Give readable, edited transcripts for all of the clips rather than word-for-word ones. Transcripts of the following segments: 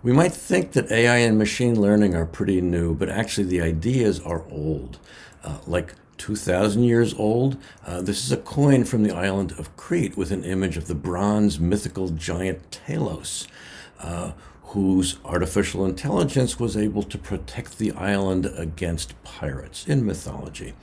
We might think that AI and machine learning are pretty new, but actually the ideas are old, like 2,000 years old. This is a coin from the island of Crete with an image of the bronze mythical giant Talos, whose artificial intelligence was able to protect the island against pirates in mythology.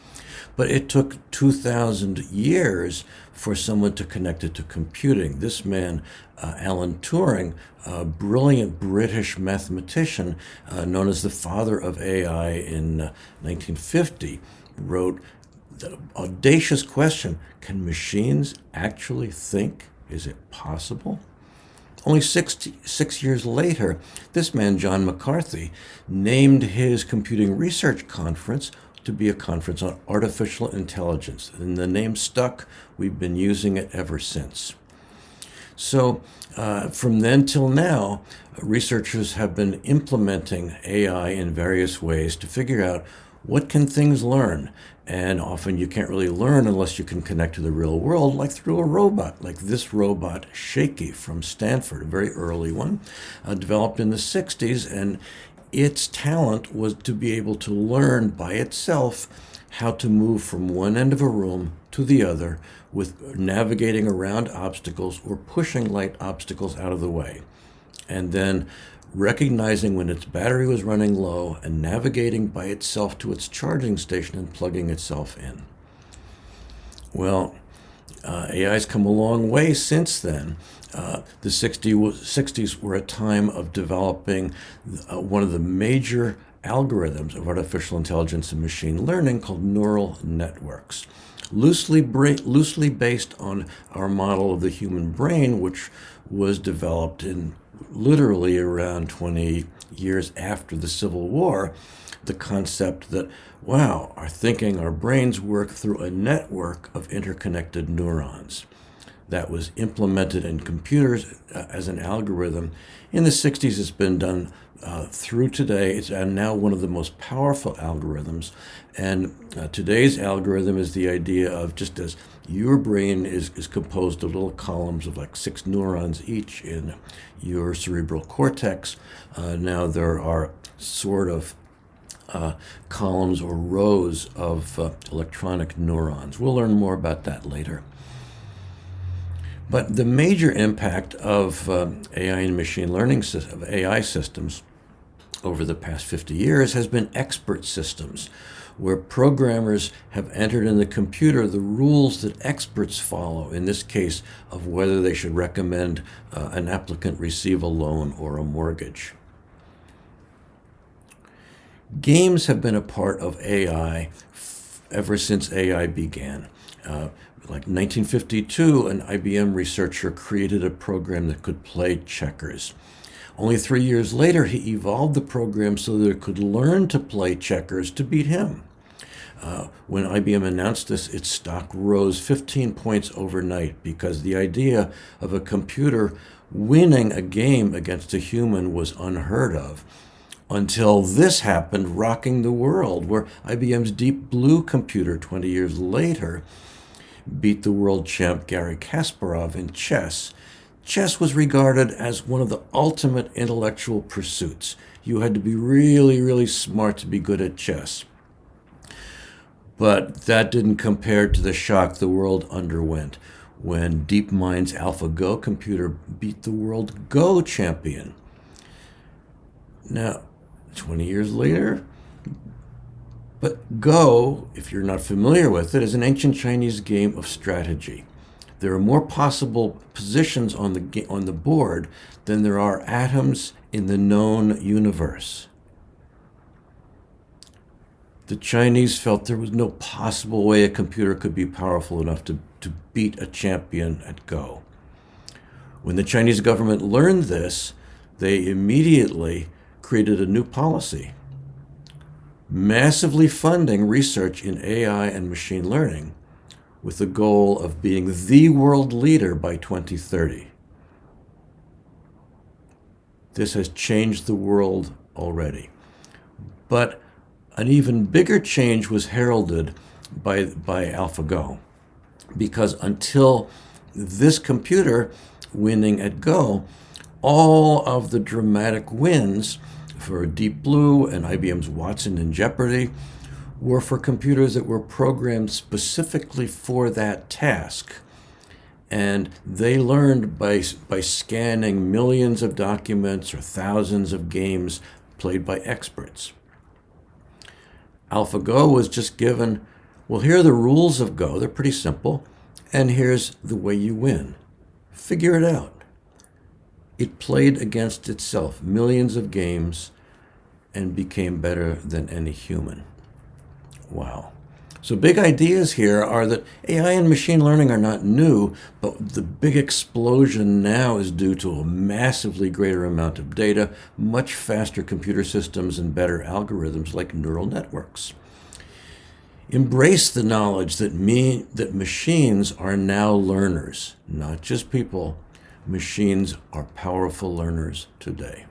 But it took 2,000 years for someone to connect it to computing. This man, Alan Turing, a brilliant British mathematician known as the father of AI in 1950, wrote the audacious question, can machines actually think? Is it possible? Only 6 years later, this man, John McCarthy, named his computing research conference to be a conference on artificial intelligence. And the name stuck. We've been using it ever since. So from then till now, researchers have been implementing AI in various ways to figure out what can things learn. And often you can't really learn unless you can connect to the real world, like through a robot, like this robot, Shaky from Stanford, a very early one, developed in the 60s. And its talent was to be able to learn by itself how to move from one end of a room to the other with navigating around obstacles or pushing light obstacles out of the way. And then recognizing when its battery was running low and navigating by itself to its charging station and plugging itself in. Well, AI's come a long way since then. The 60s were a time of developing one of the major algorithms of artificial intelligence and machine learning called neural networks, loosely based on our model of the human brain, which was developed in literally around 20 years after the Civil War. The concept that, wow, our thinking, our brains work through a network of interconnected neurons. That was implemented in computers as an algorithm. In the 60s, it's been done through today. It's now one of the most powerful algorithms. And today's algorithm is the idea of just as your brain is composed of little columns of like 6 neurons each in your cerebral cortex, now there are sort of columns or rows of electronic neurons. We'll learn more about that later. But the major impact of AI and machine learning AI systems over the past 50 years has been expert systems, where programmers have entered in the computer the rules that experts follow, in this case, of whether they should recommend an applicant receive a loan or a mortgage. Games have been a part of AI ever since AI began. Like 1952, an IBM researcher created a program that could play checkers. Only 3 years later, he evolved the program so that it could learn to play checkers to beat him. When IBM announced this, its stock rose 15 points overnight because the idea of a computer winning a game against a human was unheard of. Until this happened, rocking the world, where IBM's Deep Blue computer 20 years later beat the world champ Garry Kasparov in chess. Chess was regarded as one of the ultimate intellectual pursuits. You had to be really, really smart to be good at chess. But that didn't compare to the shock the world underwent when DeepMind's AlphaGo computer beat the world Go champion. Now, 20 years later, but Go, if you're not familiar with it, is an ancient Chinese game of strategy. There are more possible positions on the board than there are atoms in the known universe. The Chinese felt there was no possible way a computer could be powerful enough to beat a champion at Go. When the Chinese government learned this, they immediately created a new policy, massively funding research in AI and machine learning with the goal of being the world leader by 2030. This has changed the world already. But an even bigger change was heralded by AlphaGo, because until this computer winning at Go, all of the dramatic wins for Deep Blue and IBM's Watson and Jeopardy were for computers that were programmed specifically for that task. And they learned by scanning millions of documents or thousands of games played by experts. AlphaGo was just given, well, here are the rules of Go. They're pretty simple. And here's the way you win. Figure it out. It played against itself millions of games and became better than any human. Wow. So big ideas here are that AI and machine learning are not new, but the big explosion now is due to a massively greater amount of data, much faster computer systems, and better algorithms like neural networks. Embrace the knowledge that machines are now learners, not just people. Machines are powerful learners today.